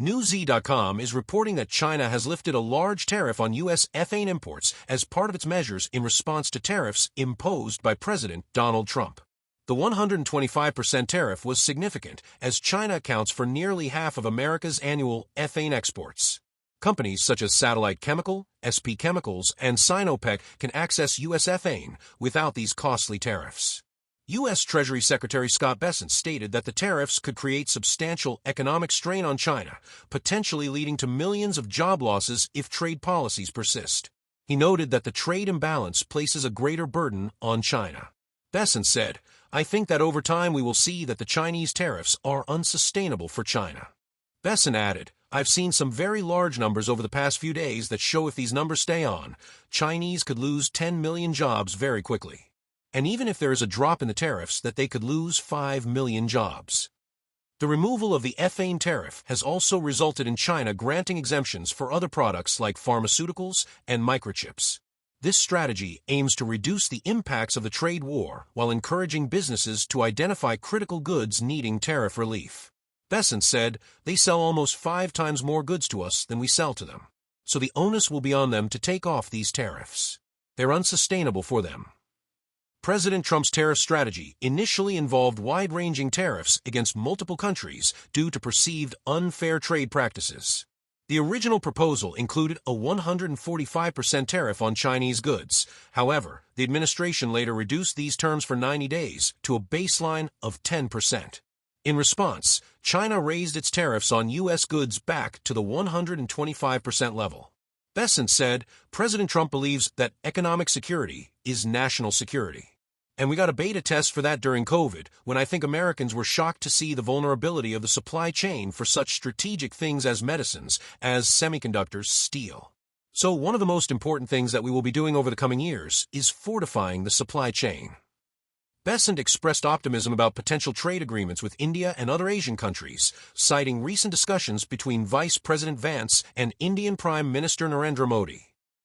NewZ.com is reporting that China has lifted a large tariff on U.S. ethane imports as part of its measures in response to tariffs imposed by President Donald Trump. The 125% tariff was significant, as China accounts for nearly half of America's annual ethane exports. Companies such as Satellite Chemical, SP Chemicals, and Sinopec can access U.S. ethane without these costly tariffs. U.S. Treasury Secretary Scott Bessent stated that the tariffs could create substantial economic strain on China, potentially leading to millions of job losses if trade policies persist. He noted that the trade imbalance places a greater burden on China. Bessent said, "I think that over time we will see that the Chinese tariffs are unsustainable for China." Bessent added, "I've seen some very large numbers over the past few days that show if these numbers stay on, Chinese could lose 10 million jobs very quickly. And even if there is a drop in the tariffs, that they could lose 5 million jobs." The removal of the ethane tariff has also resulted in China granting exemptions for other products like pharmaceuticals and microchips. This strategy aims to reduce the impacts of the trade war while encouraging businesses to identify critical goods needing tariff relief. Bessent said, "They sell almost 5 times more goods to us than we sell to them. So the onus will be on them to take off these tariffs. They're unsustainable for them." President Trump's tariff strategy initially involved wide-ranging tariffs against multiple countries due to perceived unfair trade practices. The original proposal included a 145% tariff on Chinese goods. However, the administration later reduced these terms for 90 days to a baseline of 10%. In response, China raised its tariffs on U.S. goods back to the 125% level. Bessent said, "President Trump believes that economic security is national security. And we got a beta test for that during COVID, when I think Americans were shocked to see the vulnerability of the supply chain for such strategic things as medicines, as semiconductors, steel. So one of the most important things that we will be doing over the coming years is fortifying the supply chain." Bessent expressed optimism about potential trade agreements with India and other Asian countries, citing recent discussions between Vice President Vance and Indian Prime Minister Narendra Modi.